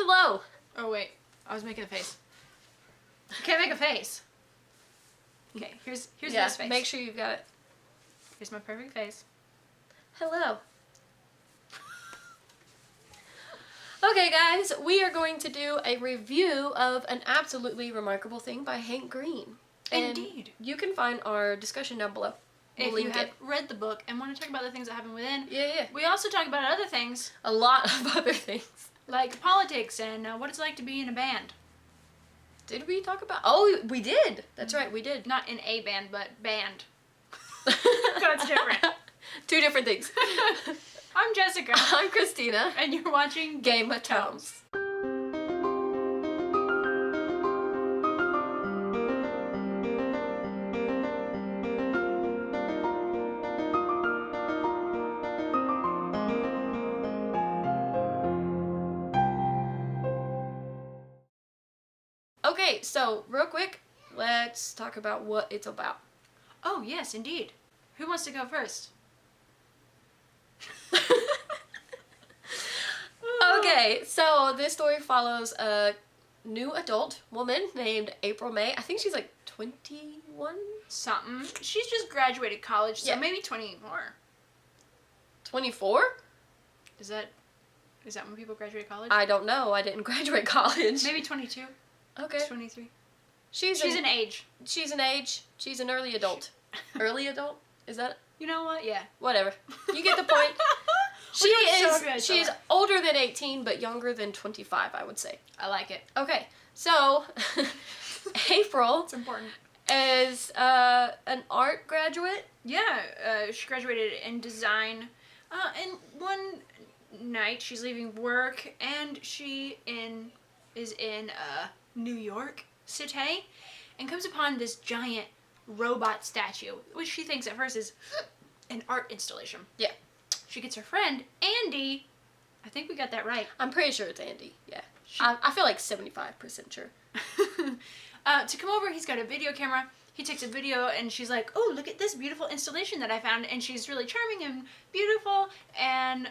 Hello. Oh wait, I was making a face. Can't make a face. Okay, here's this face. Make sure you've got it. Here's my perfect face. Hello. Okay, guys, we are going to do a review of An Absolutely Remarkable Thing by Hank Green. And Indeed. you can find our discussion down below. If you have read the book and want to talk about the things that happen within. Yeah. We also talk about other things. A lot of other things. Like politics and what it's like to be in a band. Did we talk about... Oh, we did. That's right, we did. Not in a band, but band. That's different. Two different things. I'm Jessica. I'm Christina. And you're watching Game of Thrones. Okay, so real quick, let's talk about what it's about. Oh, yes, indeed. Who wants to go first? Okay, so this story follows a new adult woman named April May. I think she's like 21? Something. She's just graduated college, so Yeah. maybe 24. 24? Is that when people graduate college? I don't know. I didn't graduate college. Maybe 22. Okay. 23. She's an age. She's an age. She's an early adult. Early adult? Is that? You know what? Yeah. Whatever. You get the point. She's So older than 18, but younger than 25, I would say. I like it. Okay, so April It's important. is an art graduate. Yeah, she graduated in design. And one night she's leaving work, and she is in New York City, and comes upon this giant robot statue, which she thinks at first is an art installation. Yeah. She gets her friend, Andy. I think we got that right. I'm pretty sure it's Andy. Yeah. I feel like 75% sure. To come over, he's got a video camera. He takes a video, and she's like, oh, look at this beautiful installation that I found. And she's really charming and beautiful. And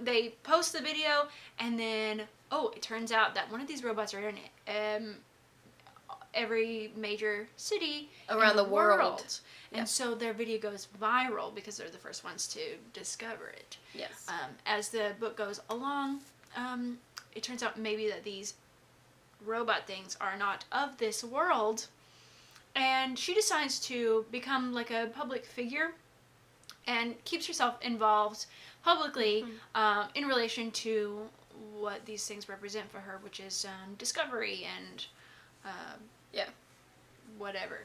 they post the video, and then, it turns out that one of these robots are in every major city around the world. And so their video goes viral because they're the first ones to discover it. Yes. As the book goes along, it turns out maybe that these robot things are not of this world, and she decides to become like a public figure and keeps herself involved publicly in relation to what these things represent for her, which is discovery and whatever,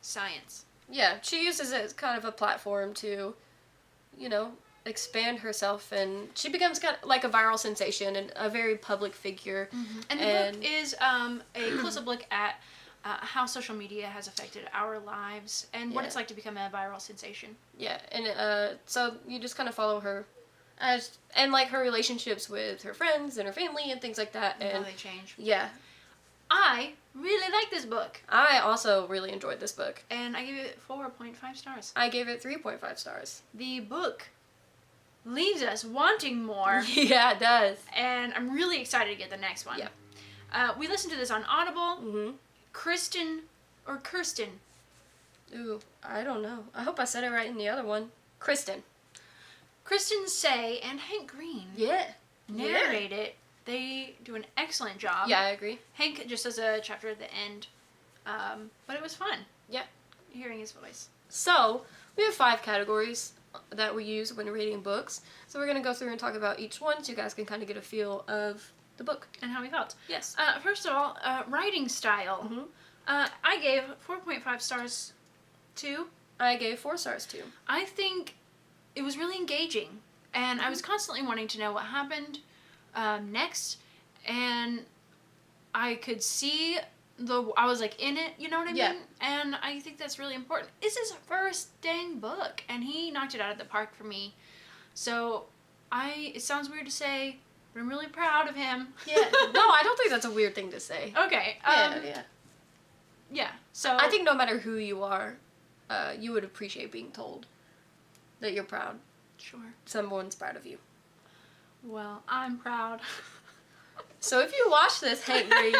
science. Yeah, she uses it as kind of a platform to, expand herself, and she becomes kind of like a viral sensation and a very public figure. And the book is a close-up look at how social media has affected our lives and what it's like to become a viral sensation. Yeah, and so you just kind of follow her and like her relationships with her friends and her family and things like that. And how they change. Yeah. I really like this book. I also really enjoyed this book. And I gave it 4.5 stars. I gave it 3.5 stars. The book leaves us wanting more. Yeah, it does. And I'm really excited to get the next one. Yeah. We listened to this on Audible. Kirsten. Ooh, I don't know. I hope I said it right in the other one. Kristen Say and Hank Green. Yeah. Narrate it. They do an excellent job. Yeah, I agree. Hank just does a chapter at the end. But it was fun. Yeah. Hearing his voice. So, we have 5 categories that we use when reading books. So we're going to go through and talk about each one so you guys can kind of get a feel of the book. And how we felt. Yes. First of all, writing style. I gave 4.5 stars to. I gave 4 stars to. I think it was really engaging. And I was constantly wanting to know what happened next. And I could see I was like in it, you know what I mean? And I think that's really important. It's his first dang book, and he knocked it out of the park for me. So it sounds weird to say, but I'm really proud of him. Yeah. No, I don't think that's a weird thing to say. Okay. Yeah. So I think no matter who you are, you would appreciate being told that you're proud. Sure. Someone's proud of you. Well, I'm proud. So if you watch this, Hank Green,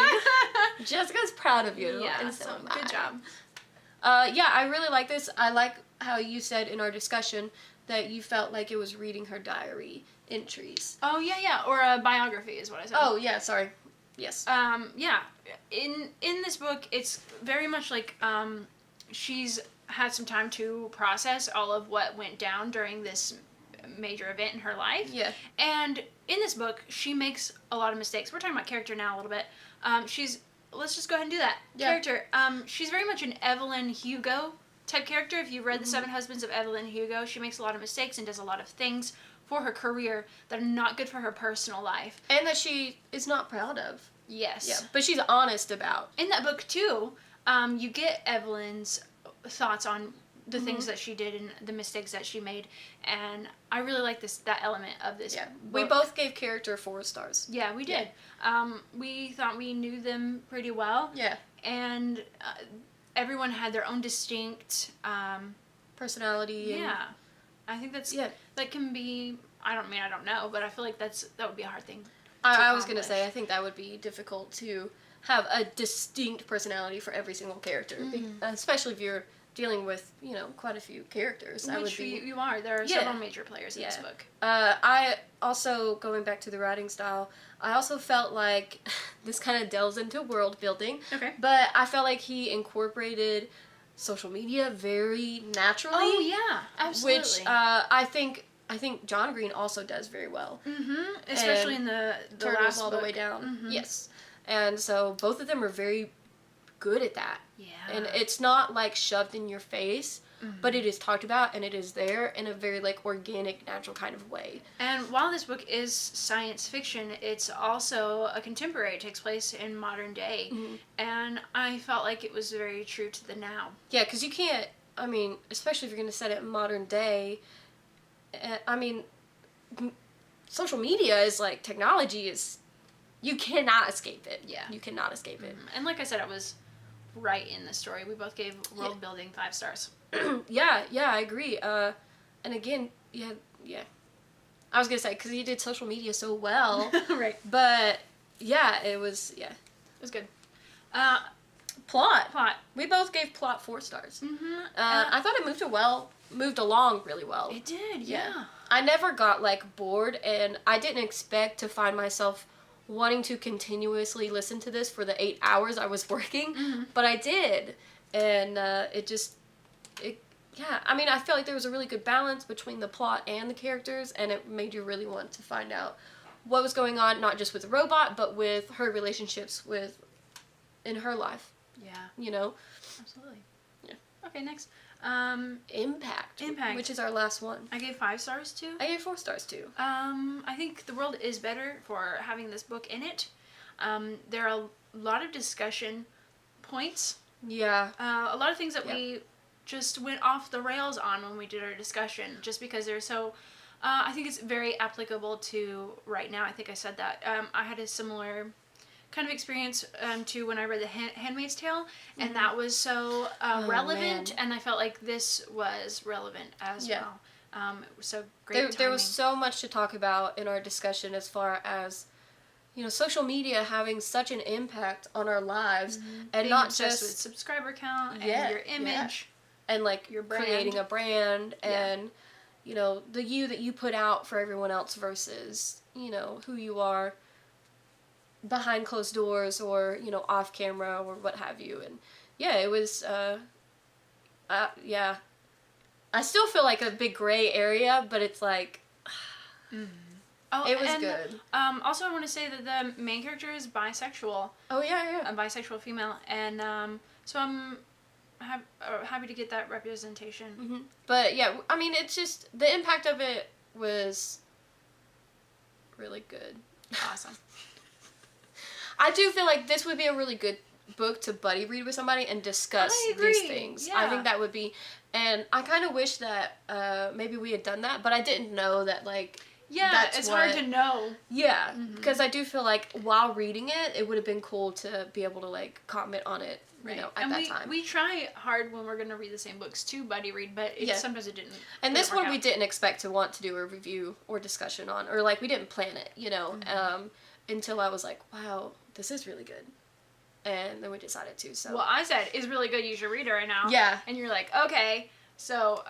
Jessica's proud of you. Yeah, and so am good I. job. Yeah, I really like this. I like how you said in our discussion that you felt like it was reading her diary entries. Oh, yeah, or a biography is what I said. Oh, yeah, sorry. Yes. Yeah. In this book, it's very much like she's had some time to process all of what went down during this major event in her life. Yeah. And in this book, she makes a lot of mistakes. We're talking about character now a little bit. Let's just go ahead and do that. Yeah. Character. She's very much an Evelyn Hugo type character. If you've read The Seven Husbands of Evelyn Hugo, she makes a lot of mistakes and does a lot of things for her career that are not good for her personal life. And that she is not proud of. Yes. Yeah, but she's honest about. In that book, too, you get Evelyn's thoughts on the things that she did and the mistakes that she made, and I really like that element of this. Yeah, book. we both gave character 4 stars. Yeah, we did. We thought we knew them pretty well. Yeah. And everyone had their own distinct personality. And yeah, I think that can be. I don't know, but I feel like that would be a hard thing. I was gonna say I think that would be difficult to have a distinct personality for every single character, especially if you're dealing with quite a few characters. Which you are. There are several major players in this book. I also, going back to the writing style, I also felt like this kind of delves into world building. Okay. But I felt like he incorporated social media very naturally. Oh yeah, absolutely. Which I think John Green also does very well. Especially in the last all book. the way down. Yes. And so both of them are very good at that. Yeah. And it's not like shoved in your face, but it is talked about and it is there in a very like organic, natural kind of way. And while this book is science fiction, it's also a contemporary. It takes place in modern day. And I felt like it was very true to the now. Yeah, because you can't, especially if you're going to set it in modern day, social media is like, technology is, you cannot escape it. Yeah. You cannot escape it. And like I said, I was right in the story. We both gave world building 5 stars. Yeah, I agree. And again, yeah. I was going to say, because he did social media so well. Right. But, yeah, it was good. Plot. We both gave plot 4 stars. I thought it moved along really well. It did, yeah. I never got, like, bored, and I didn't expect to find myself wanting to continuously listen to this for the 8 hours I was working, but I did. And I feel like there was a really good balance between the plot and the characters, and it made you really want to find out what was going on, not just with the robot, but with her relationships in her life. Yeah. Absolutely. Yeah. Okay, next. Impact. Which is our last one. I gave 5 stars too. I gave 4 stars too. I think the world is better for having this book in it. There are a lot of discussion points. Yeah. A lot of things that we just went off the rails on when we did our discussion, just because they're so. I think it's very applicable to right now. I think I said that. I had a similar kind of experience to when I read The Handmaid's Tale, and that was so relevant, and I felt like this was relevant as well. It was so great. There was so much to talk about in our discussion as far as social media having such an impact on our lives, and being not obsessed just with subscriber count and your image, and like your brand. Creating a brand, and the you that you put out for everyone else versus who you are behind closed doors or off camera or what have you. And it was I still feel like a big gray area, but it's like it was good. Also I want to say that the main character is bisexual. Oh yeah. A bisexual female, and so I'm happy to get that representation. But it's just the impact of it was really good. Awesome. I do feel like this would be a really good book to buddy read with somebody and discuss these things. Yeah. I think that would be, and I kind of wish that maybe we had done that, but I didn't know that it's hard to know. Yeah, because I do feel like while reading it, it would have been cool to be able to comment on it, at that time. We try hard when we're gonna read the same books to buddy read, but sometimes it didn't. And this one we didn't expect to want to do a review or discussion on, or we didn't plan it, until I was like, wow, this is really good. And then we decided to, so. Well, I said, it's really good, you should read it right now. Yeah. And you're like, okay. So,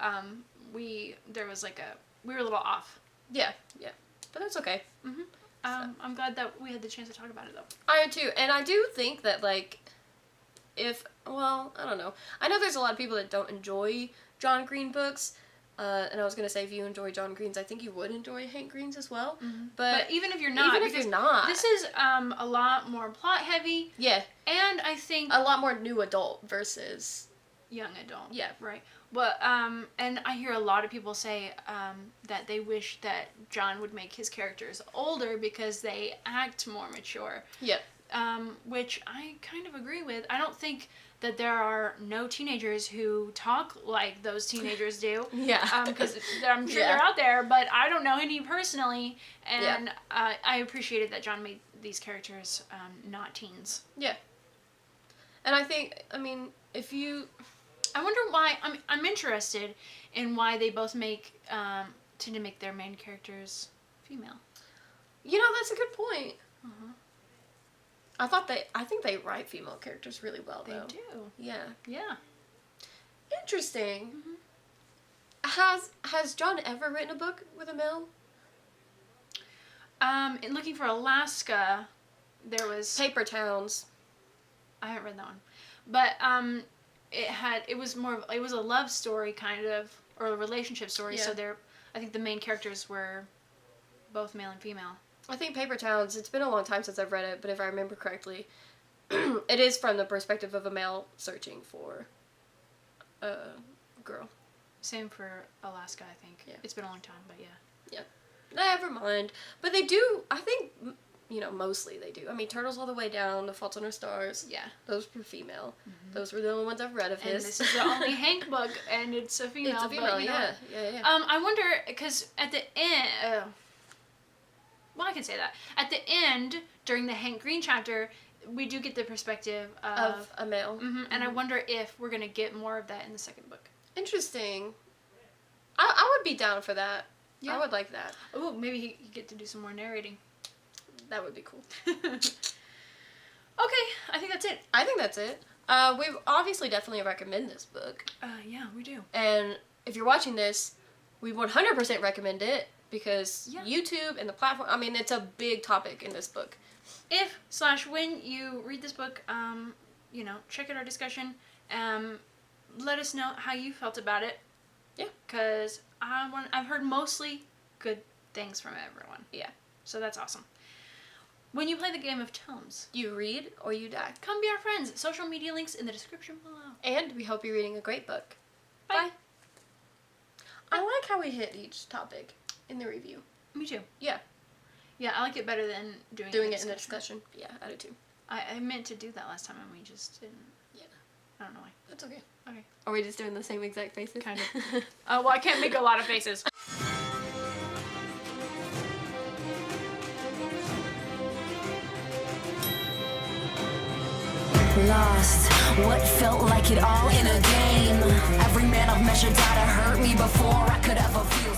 we were a little off. Yeah. But that's okay. Mm-hmm. I'm glad that we had the chance to talk about it, though. I am too. And I do think that, like, I don't know. I know there's a lot of people that don't enjoy John Green books. And I was going to say, if you enjoy John Green's, I think you would enjoy Hank Green's as well. Mm-hmm. But even if you're not. This is a lot more plot heavy. Yeah. And I think... a lot more new adult versus... young adult. Yeah. Right. But, and I hear a lot of people say that they wish that John would make his characters older because they act more mature. Yeah. Which I kind of agree with. I don't think that there are no teenagers who talk like those teenagers do. Yeah. Because I'm sure they're out there, but I don't know any personally. And I appreciated that John made these characters not teens. Yeah. And I think, I mean, if you... I wonder why, I'm interested in why they both tend to make their main characters female. You know, that's a good point. Uh-huh. I think they write female characters really well, though. They do. Yeah. Yeah. Interesting. Mm-hmm. Has John ever written a book with a male? In Looking for Alaska, there was... Paper Towns. I haven't read that one. But, it was a love story, kind of, or a relationship story, so I think the main characters were both male and female. I think Paper Towns, it's been a long time since I've read it, but if I remember correctly, it is from the perspective of a male searching for a girl. Same for Alaska, I think. Yeah. It's been a long time, but yeah. Never mind. But they do, I think, mostly they do. I mean, Turtles All the Way Down, The Fault in Our Stars. Yeah. Those were female. Mm-hmm. Those were the only ones I've read of his. And this is the only Hank book, and it's a female. It's a female, but, yeah. I wonder, because at the end... well, I can say that. At the end, during the Hank Green chapter, we do get the perspective of a male. Mm-hmm, and I wonder if we're going to get more of that in the second book. Interesting. I would be down for that. Yeah. I would like that. Oh, maybe he get to do some more narrating. That would be cool. Okay, I think that's it. I think that's it. We obviously definitely recommend this book. Yeah, we do. And if you're watching this, we 100% recommend it because YouTube and the platform, I mean, it's a big topic in this book. If/when you read this book, check out our discussion. Let us know how you felt about it. Yeah. Because I've heard mostly good things from everyone. Yeah. So that's awesome. When you play the game of tomes, you read or you die. Come be our friends. Social media links in the description below. And we hope you're reading a great book. Bye. I like how we hit each topic in the review. Me too. Yeah. Yeah, I like it better than doing it in the discussion. Yeah, I do too. I meant to do that last time and we just didn't. Yeah. I don't know why. That's okay. Okay. Are we just doing the same exact faces? Kind of. Well, I can't make a lot of faces. Lost, what felt like it all in a game. Every man I've measured died to hurt me before I could ever feel